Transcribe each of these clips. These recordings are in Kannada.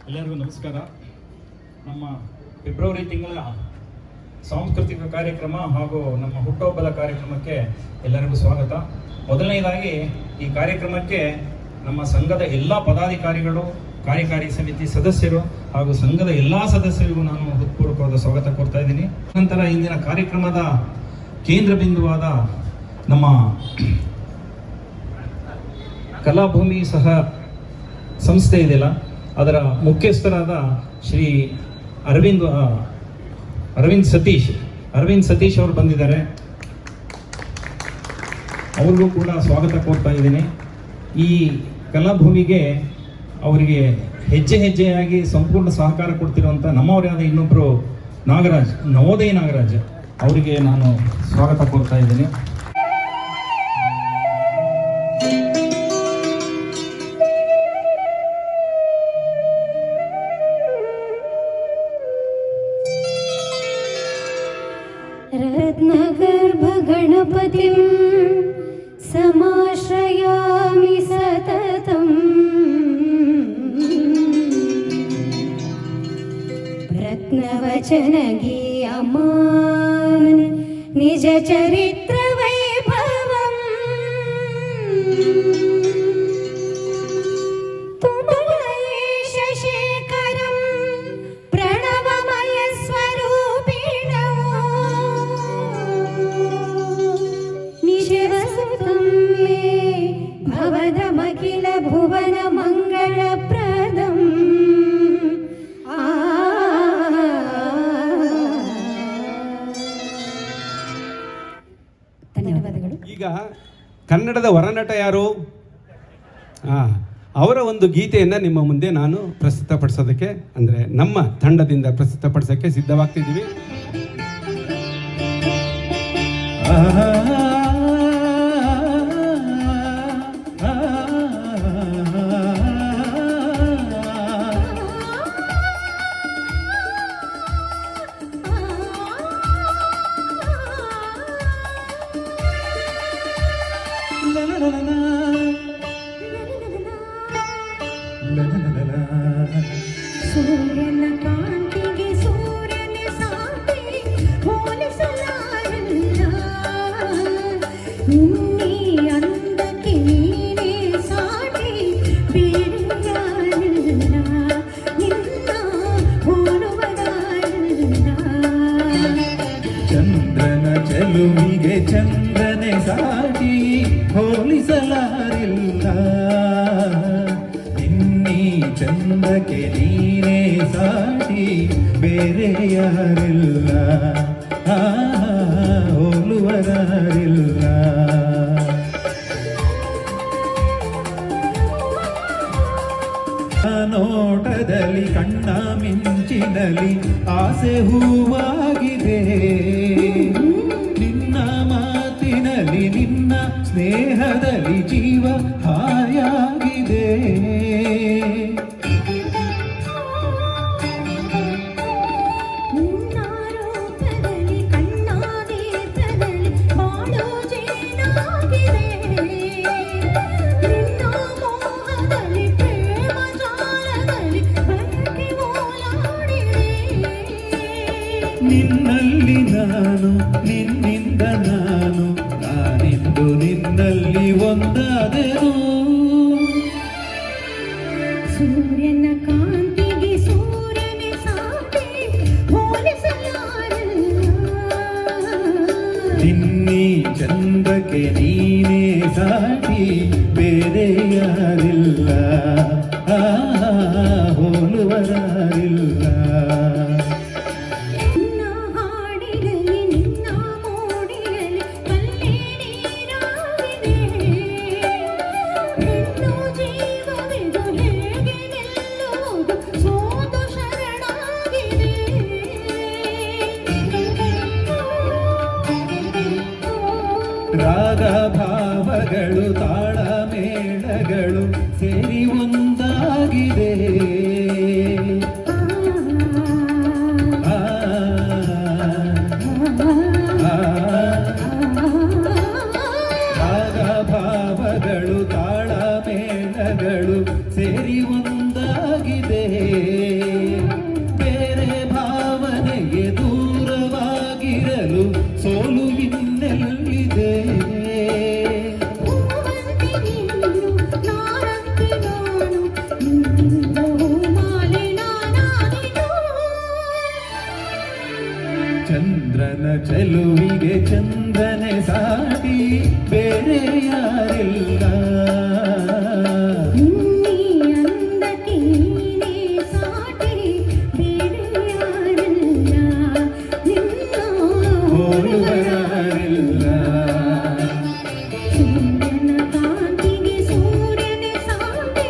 ಎಲ್ಲರಿಗೂ ನಮಸ್ಕಾರ. ನಮ್ಮ ಫೆಬ್ರವರಿ ತಿಂಗಳ ಸಾಂಸ್ಕೃತಿಕ ಕಾರ್ಯಕ್ರಮ ಹಾಗೂ ನಮ್ಮ ಹುಟ್ಟುಹಬ್ಬದ ಕಾರ್ಯಕ್ರಮಕ್ಕೆ ಎಲ್ಲರಿಗೂ ಸ್ವಾಗತ. ಮೊದಲನೇದಾಗಿ ಈ ಕಾರ್ಯಕ್ರಮಕ್ಕೆ ನಮ್ಮ ಸಂಘದ ಎಲ್ಲ ಪದಾಧಿಕಾರಿಗಳು, ಕಾರ್ಯಕಾರಿ ಸಮಿತಿ ಸದಸ್ಯರು ಹಾಗೂ ಸಂಘದ ಎಲ್ಲ ಸದಸ್ಯರಿಗೂ ನಾನು ಹೃತ್ಪೂರ್ವಕವಾದ ಸ್ವಾಗತ ಕೊಡ್ತಾ ಇದ್ದೀನಿ. ನಂತರ ಇಂದಿನ ಕಾರ್ಯಕ್ರಮದ ಕೇಂದ್ರ ಬಿಂದುವಾದ ನಮ್ಮ ಕಲಾಭೂಮಿ ಸಹ ಸಂಸ್ಥೆ ಇದೆಯಲ್ಲ, ಅದರ ಮುಖ್ಯಸ್ಥರಾದ ಶ್ರೀ ಅರವಿಂದ್ ಸತೀಶ್ ಅವರು ಬಂದಿದ್ದಾರೆ. ಅವ್ರಿಗೂ ಕೂಡ ಸ್ವಾಗತ ಕೊಡ್ತಾ ಇದ್ದೀನಿ. ಈ ಕಲಾಭೂಮಿಗೆ ಅವರಿಗೆ ಹೆಜ್ಜೆಯಾಗಿ ಸಂಪೂರ್ಣ ಸಹಕಾರ ಕೊಡ್ತಿರುವಂಥ ನಮ್ಮವರೇ ಆದ ಇನ್ನೊಬ್ಬರು ನವೋದಯ ನಾಗರಾಜ್ ಅವರಿಗೆ ನಾನು ಸ್ವಾಗತ ಕೊಡ್ತಾ ಇದ್ದೀನಿ. रत्नगर्भ गणपतिं समाश्रयामि सततम् रत्नवचन गीयमान् निज चरित्र वैभवम् तुमलेश शेखरं प्रणवमय स्वरूपिणो निशिवसुतं मे भवदमखिल भुवन मंगलप्रदम्. ಧನ್ಯವಾದಗಳು. ಈಗ ಕನ್ನಡದ ಹೊರನಟ ಯಾರು? ಅವರ ಒಂದು ಗೀತೆಯನ್ನು ನಿಮ್ಮ ಮುಂದೆ ನಾನು ಪ್ರಸ್ತುತಪಡಿಸೋದಕ್ಕೆ, ಅಂದರೆ ನಮ್ಮ ತಂಡದಿಂದ ಪ್ರಸ್ತುತಪಡಿಸೋಕ್ಕೆ ಸಿದ್ಧವಾಗ್ತಿದ್ದೀವಿ. ಸೂರ್ಯನ ಕಾಂತಿಗೆ ಸೂರ್ಯನ ಸಾಟಿ ಹೋಲಿಸಲಾರಲ್ಲ, ನಿನ್ನೆ ಅಂದಕ್ಕೆ ನೀನೇ ಸಾಟಿ ಬೇರೆ ಯಾರಿಲ್ಲ, ನಿನ್ನ ಹೋಲುವರಾರಿಲ್ಲ. ಚಂದ್ರನ ಚೆಲುವಿಗೆ ಚಂದ್ರನೇ ಸಾಟಿ ಹೋಲಿಸಲಾರಿಲ್ಲ, ನಿನ್ನೀ ಚಂದಕ್ಕೆ ನೀನೇ ಸಾಟಿ ಬೇರೆ ಯಾರಿಲ್ಲ, ಹೋಲುವರಾರಿಲ್ಲ. ನೋಟದಲ್ಲಿ ಕಣ್ಣ ಮಿಂಚಿನಲ್ಲಿ ಆಸೆ ಹೂವಾಗಿದೆ, ನಿನ್ನ ಮಾತಿನಲ್ಲಿ ನಿನ್ನ ಸ್ನೇಹದಲ್ಲಿ ಜೀವ ಹಾಯಾಗಿದೆ. ನಿನ್ನ ರೂಪದಲ್ಲಿ ಕಣ್ಣಾನೇತ್ರದಲ್ಲಿ ಬಾಳೋ ಜೇನಾಗಿದೆ, ನಿನ್ನ ಮೋಹದಲ್ಲಿ ಪ್ರೇಮ ಜಾಲದಲ್ಲಿ ಬದುಕಿ ಓಲಾಡಿದೆ. ನಿನ್ನಲ್ಲಿ ನಾನು, ನಿನ್ನಿಂದ ನಾನು, ನಾನಿಂದು ನಿನ್ನಲ್ಲಿ ಒಂದಾದೆನು. ಸೂರ್ಯನ ಕಾಂತಿಗೆ ಸೂರ್ಯನೇ ಸಾಟಿ ಹೋಲಿಸಲಾರಲ್ಲ, ನಿನ್ನೀ ಚಂದಕ್ಕೆ ನೀನೇ ಸಾಟಿ ಬೇರೆ ಯಾರಿಲ್ಲ, ಹೋಲುವರಾರಿಲ್ಲ. ನಿನ್ನ ಹಾಡಿನಲ್ಲಿ ನಿನ್ನ ಮೋಡಿಯಲ್ಲಿ ಕಲ್ಲೇ ನೀರಾಗಿದೆ, ಹೆಣ್ಣು ಜೀವವಿದು ಹೇಗೆ ನಿಲ್ಲುವುದು ಸೋತು ಶರಣಾಗಿದೆ. ರಾಗ ಭಾವಗಳು ತಾಳ ಮೇಳಗಳು ಸೇರಿ ಒಂದಾಗಿದೆ, ರಾಗ ಭಾವಗಳು ತಾಳ ಮೇಳಗಳು ಸೇರಿ ಒಂದಾಗಿದೆ. ಚೆಲುವಿಗೆ ಚಂದ್ರನೆ ಸಾಟಿ ಬೇರೆ ಯಾರಿಲ್ಲ. ನಿನ್ನೆ ಅಂದಕ್ಕೆ ನೀನೇ ಸಾಟಿ ಬೇರೆ ಯಾರಿಲ್ಲ. ನಿನ್ನ ಹೋಲುವರಾರಿಲ್ಲ. ಸೂರ್ಯನ ಕಾಂತಿಗೆ ಸೂರ್ಯನೇ ಸಾಟಿ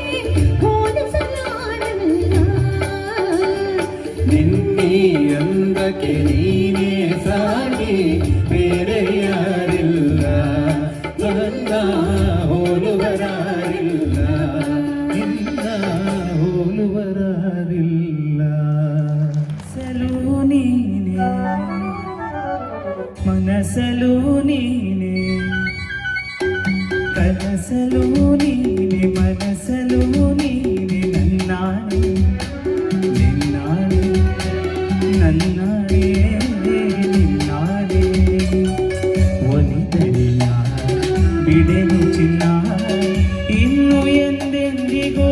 ಹೋಲಿಸಲಾರಲ್ಲ. ನಿನ್ನೆ ಅಂದಕ್ಕೆ ನೀನೇ ಸಾಟಿ ಬೇರೆ ಯಾರಿಲ್ಲ. ನನ್ನ ಹೋಲುವರಾರಿಲ್ಲ. ನಿನ್ನ ಹೋಲುವರಾರಿಲ್ಲ. ಸಲು ನೀನೆ ಮನಸಲು ನೀನೆ ಕನಸಲು ನೀನೆ ಮನಸಲು ನೀನೆ ನನ್ನಾಣೆ ನಿನ್ನಾಣೆ ನನ್ನಾಣೆ ನಿನ್ನಾಣೆ ಒಲಿದರಿಯ ಬಿಡೆನು ಚಿನ್ನ ಇನ್ನು ಎಂದೆಂದಿಗೂ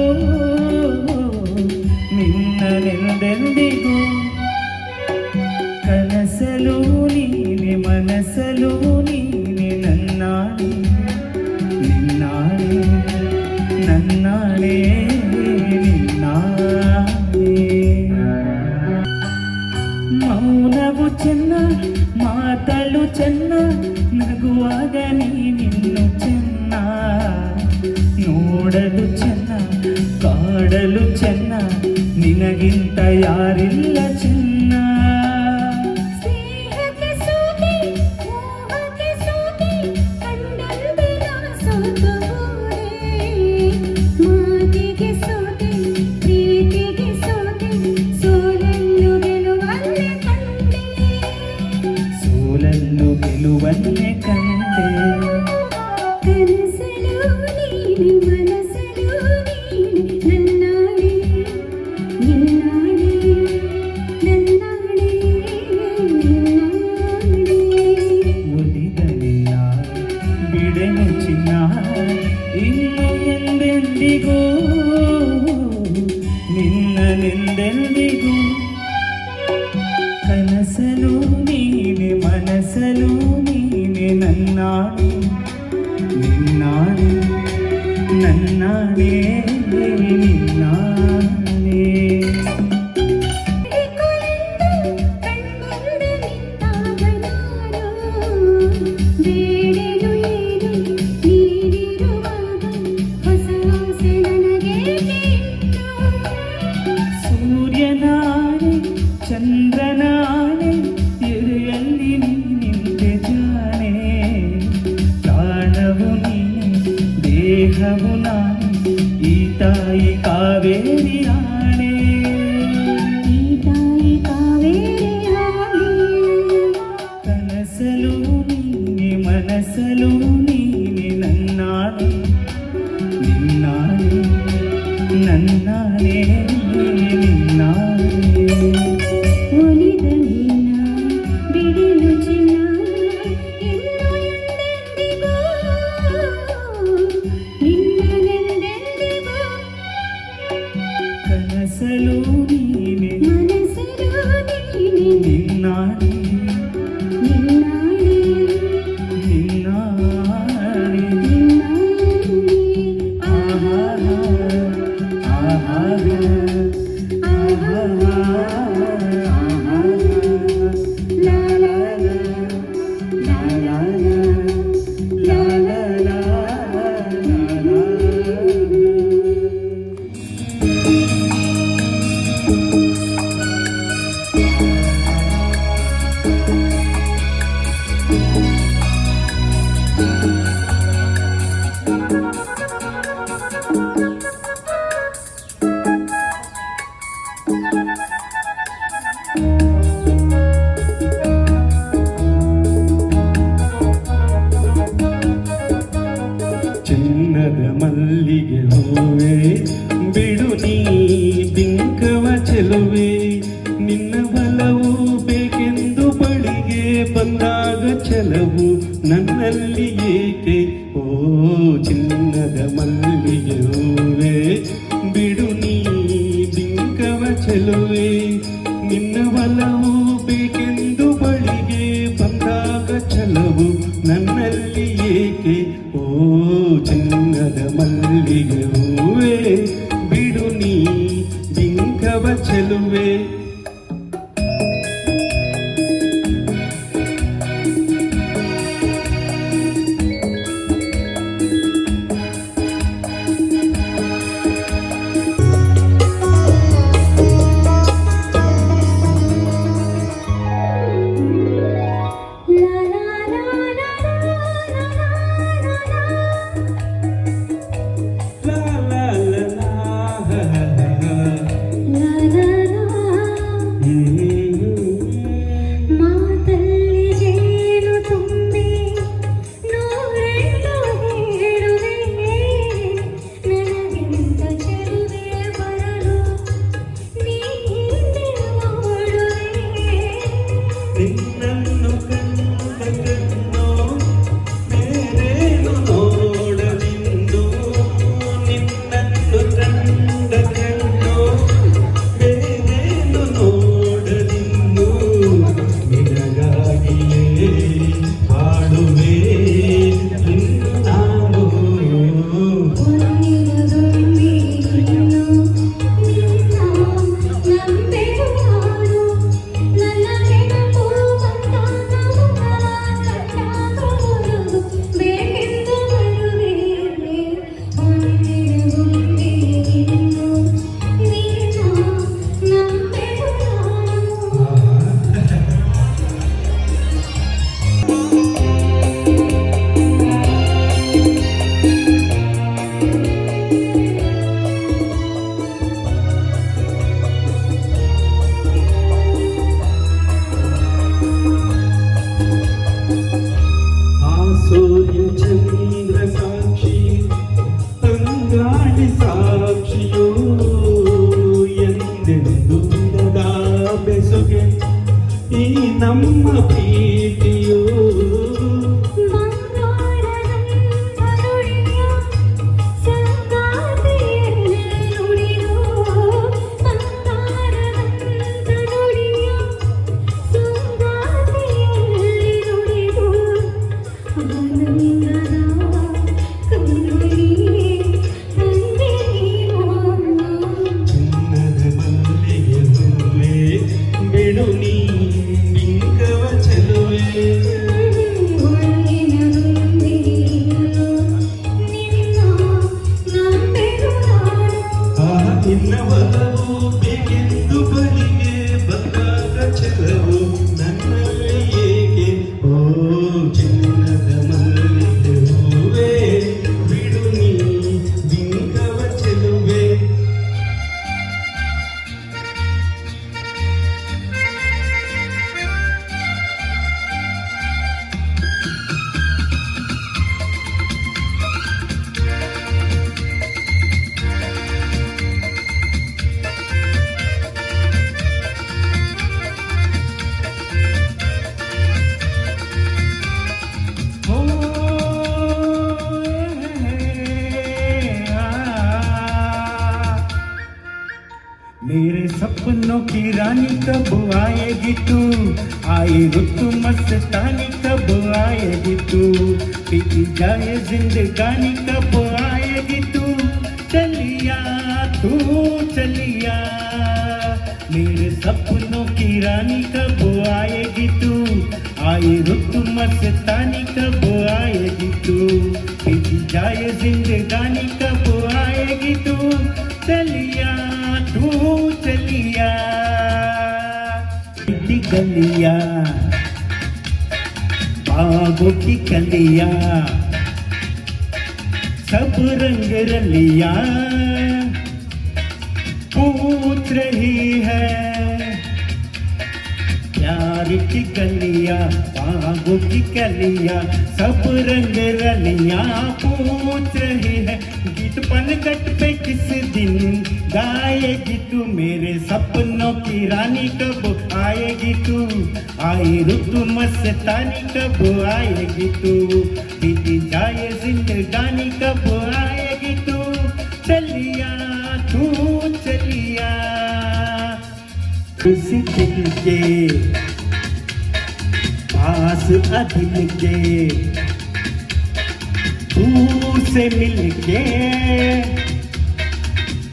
ನಿನ್ನನೆಂದೆಂದಿಗೂ ಕನಸಲು ನೀನೆ ಮನಸಲು ನೀನೆ ನನ್ನಾಣೆ ನಿನ್ನಾಣೆ ನನ್ನಾಣೆ ನಿನ್ನಾಣೆ. ಮೌನವು ಚೆನ್ನ ಮಾತಲು ಚೆನ್ನ ನಗುವಾಗ ನೀನಿನ್ನು ಚೆನ್ನ ನೋಡಲು ಚೆನ್ನ ಕಾಡಲು ಚೆನ್ನ ನಿನಗಿಂತ ಯಾರಿಲ್ಲ ಚೆನ್ನ. ಸ್ನೇಹಕ್ಕೆ ಸೋತೆ ಮೋಹಕ್ಕೆ ಸೋತೆ ಕಂಡಂದಿರ ಸೋತು ಹೋದೆ. ಮಾತಿಗೆ ಸೋತೆ ಪ್ರೀತಿಗೆ ಸೋತೆ ಸೋಲನ್ನು ಗೆಲುವನ್ನೇ ಕಂಡೆ. ಸೋಲನ್ನು ಗೆಲುವನ್ನೇ ಕಂಡೆ. ಕನಸಲು ನೀನೆ ಮನಸಲು ನೀನೆ ನನ್ನಾಣೆ ನಿನ್ನಾಣೆ ನನ್ನಾಣೆ ನಿನ್ನಾಣೆ. ಒಲಿದನೆಯ ಬಿಡೆನು ಚಿನ್ನ ಇನ್ನು ಎಂದೆಂದಿಗೂ ನಿನ್ನನೆಂದೆಂದಿಗೂ ಕನಸಲು ನೀನೆ ಮನಸಲು ನೀನೆ ನನ್ನಾಣೆ ನಿನ್ನಾಣೆ ನನ್ನಾಣೆ ನಿನ್ನಾಣೆ. ಕಣ್ಮುಂದೆ ನಿಂತಾಗ ನಾನು ಬೇಡೇನು ಏನು ನೀಡಿರುವಾಗ ಹೊಸ ಆಸೆ ನನಗೇಕೆ ಇನ್ನು. ಸೂರ್ಯನಾಣೆ ಚಂದ್ರನಾಣೆ ಎದೆಯಲ್ಲಿ ನೀನಿಂತೆ ಜಾಣೆ. ಪ್ರಾಣವು ನೀನೆ ದೇಹವು ನಾನೇ ಈ ತಾಯಿ ಕಾವೇರಿ ಆಣೆ. ಈ ತಾಯಿ ಕಾವೇರಿ ಆಣೆ. ಕನಸಲು ನೀನೆ ಮನಸಲು ನೀನೆ ನನ್ನಾಣೆ ನಿನ್ನಾಣೆ ನನ್ನಾಣೆ ನಿನ್ನಾಣೆ. ಒಲಿದ ಮೀನ ಬಿಡಿಲು ಚಿನ್ನ ಇನ್ನು ಎಂದೆಂದಿಗೂ ನಿನ್ನನೆಂದೆಂದಿಗೂ. ಕನಸಲು ನೀನೆ ಮನಸಲು ನೀನೆ ನಿನ್ನಾಣೆ ನಿನ್ನಾಣೆ ನಿನ್ನಾಣೆ. ನಿನ್ನಾಣೆ. ಆಹಾ ಆಹಾ ಆಹಾ ಲಾ ಲಾ ಲಾ ಲಾ ಲಾ ಲಾ ಲಾ ಲಾ ಲಾ. ಚಿನ್ನದ ಮಲ್ಲಿಗೆ ಹೂವೆ ಬಿಡು ನೀ ಬಿಂಕವ ಚೆಲುವೆ. ನಿನ್ನ ಬಲವು ಬೇಕೆಂದು ಬಳಿಗೆ ಬಂದಾಗ ಛಲವು ನನ್ನಲ್ಲಿ ಏಕೆ. ಓ ಚಿನ್ನದ ಮಲ್ಲಿಗೆ ಹೂವೆ ಬಿಡು ನೀ ಬಿಂಕವ ಚೆಲುವೆ. ನಿನ್ನ ಬಲವು ಬೇಕೆಂದು ಬಳಿಗೆ ಬಂದ ಬಿಂಕವ ಚೆಲುವೆ ಮಾತಲ್ಲಿ ಜೇನು ತುಂಬಿ ನೂರೆಂಟು ಹೇಳುವೆ ನನಗಿಂತ ಚೆಲುವೆ ಬರಲು ನೀ ಹಿಂದೆ ಓಡುವೆ ನಿನ್ನನ್ನು ಕಂಡ ಕಣ್ಣು ಬೇರೇನು ನೋಡಲಿಂದು ನಿನ್ನನ್ನು ಕಂಡ ಕಣ್ಣು ಬೇರೇನು ನೋಡಲಿಂದು ನಿನಗಾಗಿಯೇ ಹಾಡುವೆ ಇನ್ನು ನಾನು ಒಂದಿನದೊಂದಿ ಇನ್ನು ನಿನ್ನ ನಂಬೆನು ನಾನು ನನ್ನ ನೆನಪು ಬಂದಾಗ ಕಟ್ಟಾಗಬಹುದು ಬೇಕೆಂದು ಬರುವೆ ಒಂದಿನದೊಂದಿ ಇನ್ನು ನಿನ್ನ ನಂಬೆನು ನಾನು ಆ ಸೂರ್ಯ ಚಂದ್ರ ಸಾಕ್ಷಿ ಅಂಗಾಡಿ ಸಾಕ್ಷಿಯೋ ಎಂದೆಂದು ಬಿಡದ ಬೆಸುಗೆ ಈ ನಮ್ಮ ಪ್ರೀತಿಯೋ ಚಿನ್ನದ ಮಲ್ಲಿಗೆ ಹೂವೆ ಬಿಡು ನೀ ಬಿಂಕವ ಚೆಲುವೆ ಆ ನಿನ್ನ ಒಲವು ಬೇಕೆಂದು ಬಳಿಗೆ ಬಂದಾಗ ಚೆಲವು ನನ್ನಲ್ಲಿ ಏಕೆ ಓ ಚಿನ್ನದ ಮಲ್ಲಿಗೆ ಹೂವೆ ಬಿಡು ನೀ ಬಿಂಕವ ಚೆಲುವೆ मेरे सपनों की रानी कब आएगी तू आई रुतु मस्तानी कब आएगी तू बीती जाए जिंदगानी कब आएगी तू चलिया तू चलिया मेरे सपनों की रानी कब आएगी तू आई रुतु मस्तानी कब आएगी तू बीती जाए जिंदगानी कब आएगी तू चलिया तू चलिया गलिया बागों की कलिया सब रंग रलिया पूछ रही है प्यार की गलिया बागों की कलिया सब रंग रलिया पूछ रही है गीत पलकट पे किस दिन गाएगी तू मेरे सपनों की रानी कब आएगी तू आई रुतु मस्तानी कब आएगी तू बीती जाए जिंदगानी कब आएगी तू चलिया तू चलिया उस दिल के पास अदिल के तू से मिलके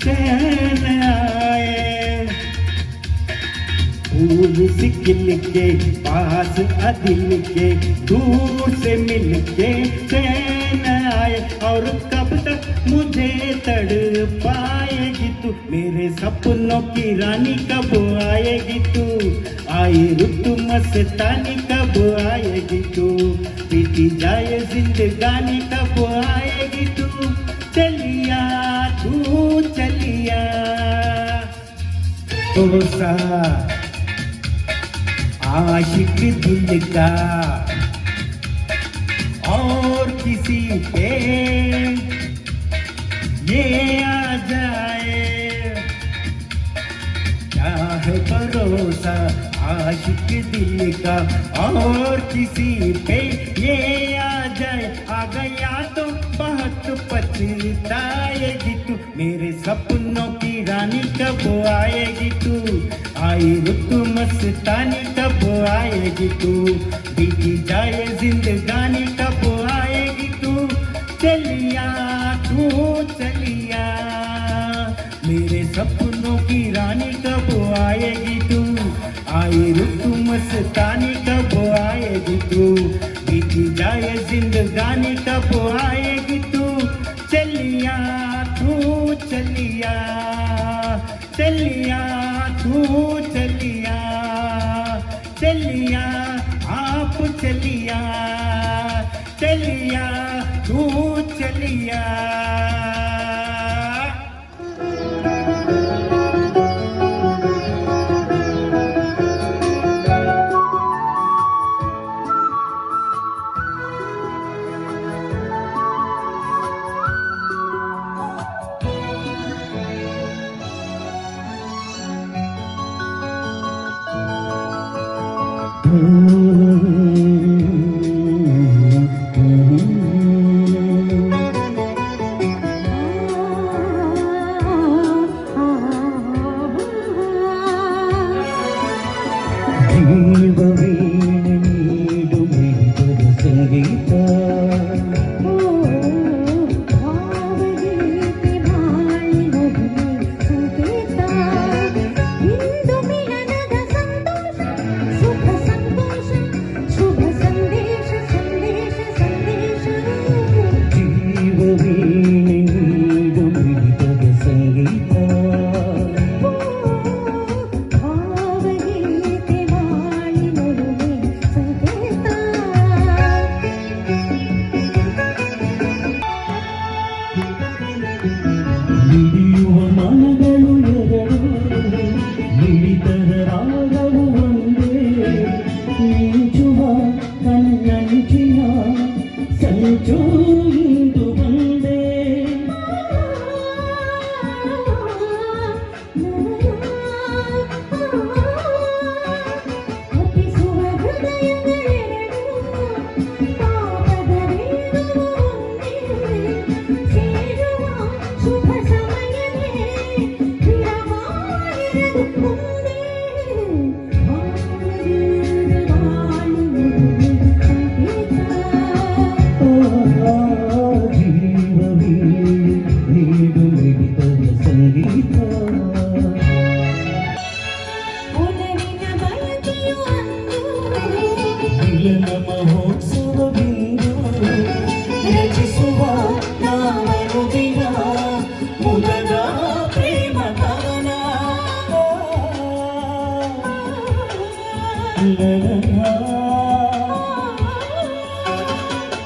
चैन आए फूल सी खिल के पास दिल के दूर से मिल के चैन आए और कब तक मुझे तड़ पाएगी तू मेरे सपनों की रानी कब आएगी तू आई रुत मस्तानी कब आएगी तू बीती जाए जिंदगानी कब आएगी तू चलिया तू चलिया तो सा आशिक दिल का और किसी पे ये आ जाए क्या है भरोसा आशिक दिल का और किसी पे ये आ जाए आ गया तो बहुत पछताएगी तू मेरे सपनों की रानी कब आएगी तू आई रुत मस्तानी कब आएगी तू बीती जाए जिंदगानी कब आएगी तू चलिया मेरे सपनों की रानी कब आएगी तू आई रुत मस्तानी कब आएगी तू बीती जाए जिंदगानी कब आएगी तू चलिया चलिया तू चलिया चलिया आप चलिया चलिया तू चलिया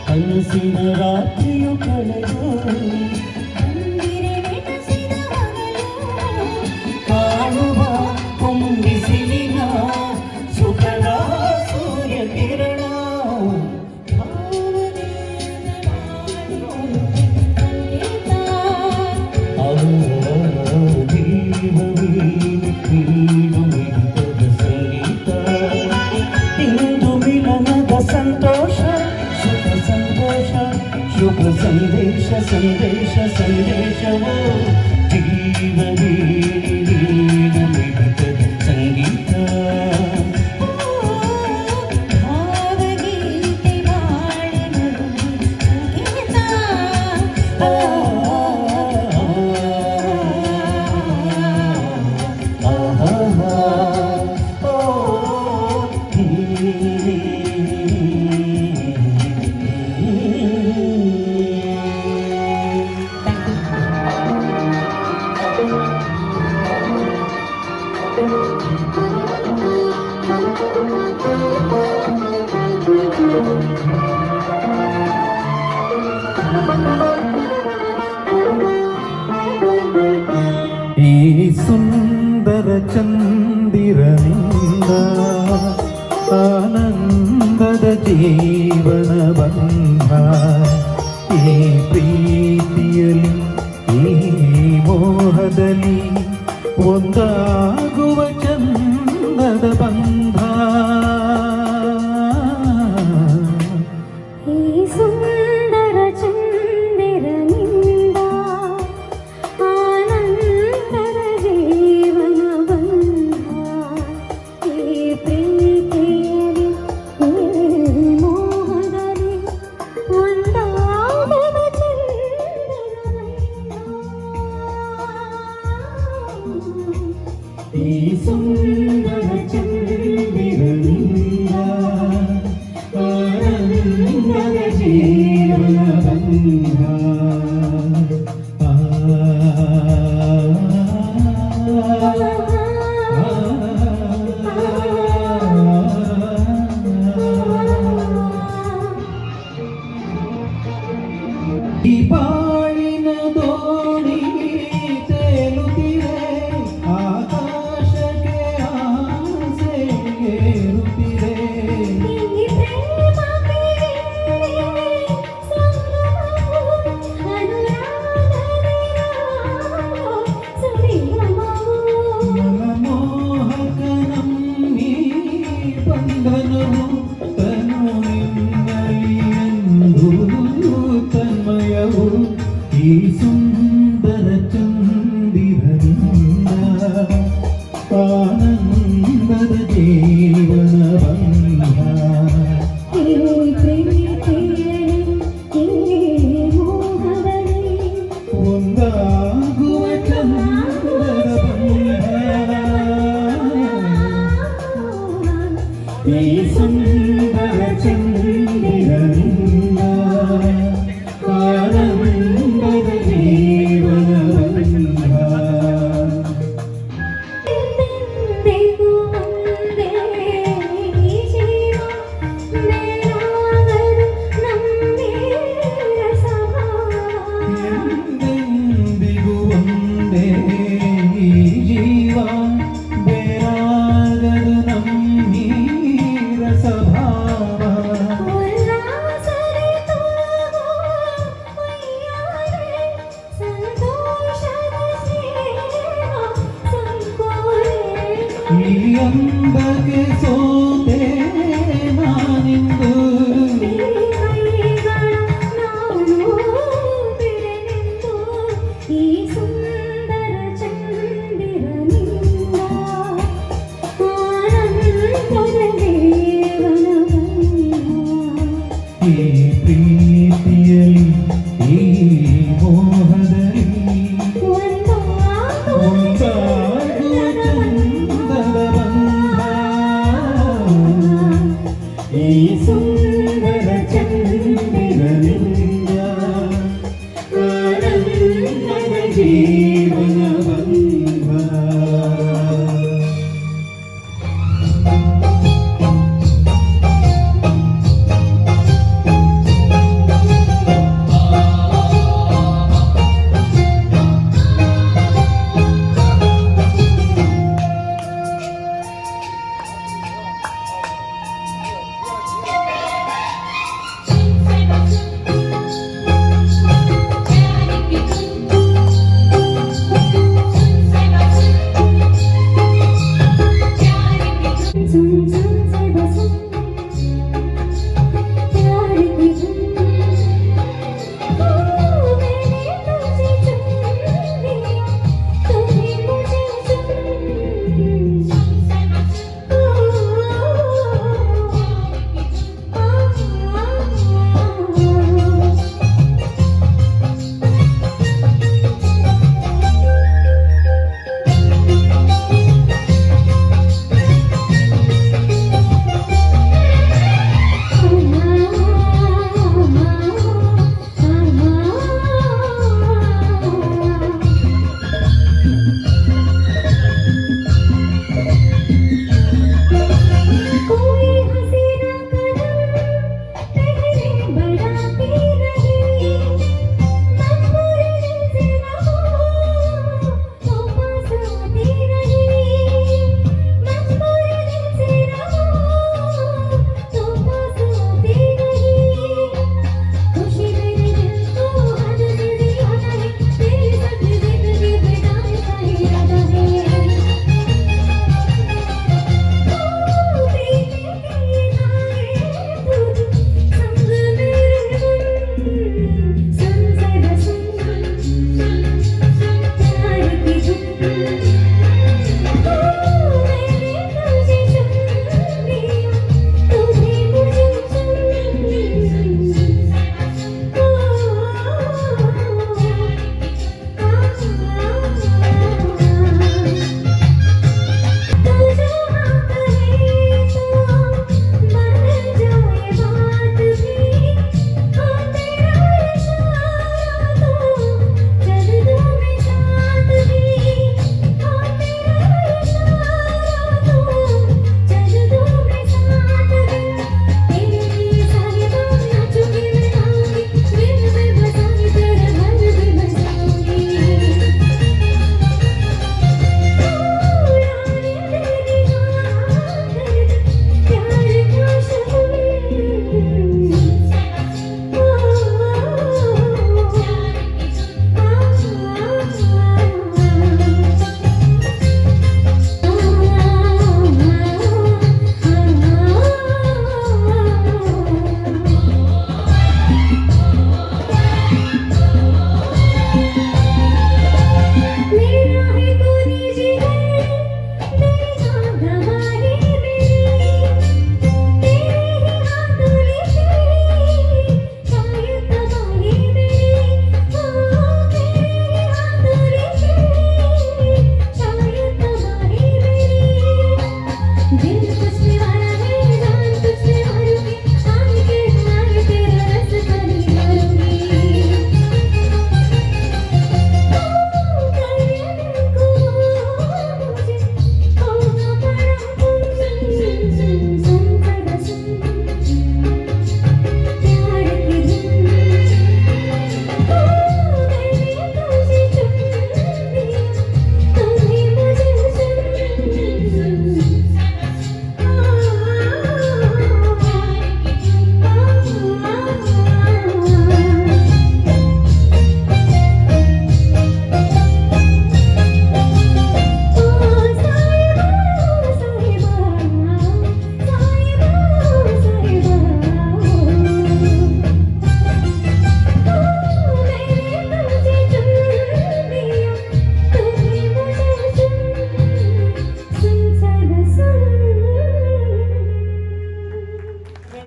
ಹಲಸಿನ ರಾತ್ರಿಯು ಕಳೆದು ಕಾಣುವ ಕೊಂಬಿಸಿಲಿನ ಸುಖದ ಸೂರ್ಯ ಕಿರಣ ಶುಭ ಸಂದೇಶ ಸಂದೇಶ ಸಂದೇಶವೋ ಜೀವವೇ ನೀನು ಮಿಡಿತದ ಸಂಗೀತ ಭಾವಗೀತೆ ಬಾಳಿನ ಸಂಗೀತ ಆಹಾ ಈ ಸುಂದರ ಚಂದಿರನಿಂದ ಆನಂದದ ಜೀವನ ಬಂಧ ಈ ಪ್ರೀತಿಯಲ್ಲಿ ಈ ಮೋಹದಲ್ಲಿ ಒಂದಾಗುವ ಚಂದದ ಬಂಧ ಈ ಸುಂದರ ಚಂದಿರನಿಂದ ಆನಂದದ ಜೀವನ ಬಂಧ ಈ ಪ್ರೀತಿಯಲ್ಲಿ ಈ ಮೋಹದಲ್ಲಿ ಒಂದಾಗುವ ಚಂದದ ಬಂಧ ಈ ಸುಂದರ ಚಂದಿರನಿಂದ ಆನಂದದ ಜೀವನ ಬಂಧ ಈ ಬಾಳಿನ ದೋಣಿ ತೇಲುತ್ತಿದೆ ಆಕಾಶಕ್ಕೆ ಆಸೆ ಏರುತ್ತಿದೆ ಈ ಪ್ರೇಮಕ್ಕೆ ಸಂಗಮವು ಅನುರಾಗದ ಸಂಗಮವು ಮನಮೋಹಕ ನಮ್ಮೀ ಬಂಧನವು ತನು ನಿನ್ನಲಿ ಎಂದು ತನ್ಮಯವು ಈ ಸುಂದರ ಚಂದಿರನಿಂದ ಆನಂದದ ಜೀವನ ಬಂಧ ಈ ಪ್ರೀತಿಯಲ್ಲಿ ಈ ಮೋಹದಲ್ಲಿ ಒಂದಾಗುವ ಚಂದದ ಬಂಧ ಈ ಸುಂದರ ಚಂದಿರನಿಂದ ಆನಂದದ ಜೀವನ ಬಂಧ ಎಂದೆಂದಿಗೂ ಒಂದೇ ಈ ಜೀವ ಬೇರಾಗದು ನಮ್ಮೀ ರಸಭಾವ ಎಂದೆಂದಿಗೂ ಒಂದೇ ಈ ಜೀವ ಬೇರಾಗದು ನಮ್ಮೀ ರಸಭಾವ ಉಲ್ಲಾಸರೆ ತೂಗೋ ಉಯ್ಯಾಲೆ ಸಂತೋಷದ ಸ್ನೇಹ ಸಂಕೋಲೆ ಈ ಅಂದಕ್ಕೆ ಸೋತೆ ನಾನಿಂದು ಈ ಕೈಗಳ ನಾನು ಬಿಡೆನೆಂದು ಈ ಸುಂದರ ಚಂದಿರನಿಂದ ಆನಂದದ ಜೀವನ ಬಂಧ ಈ ಪ್ರೀತಿಯಲ್ಲಿ ಈ ಮೋಹದಲ್ಲಿ ಒಂದಾಗುವ ಚಂದದ ಬಂಧ ಈ ಸುಂದರ ಚಂದಿರನಿಂದ ಆನಂದದ ಜೀವನ ಬಂಧ तुम्हें मुझे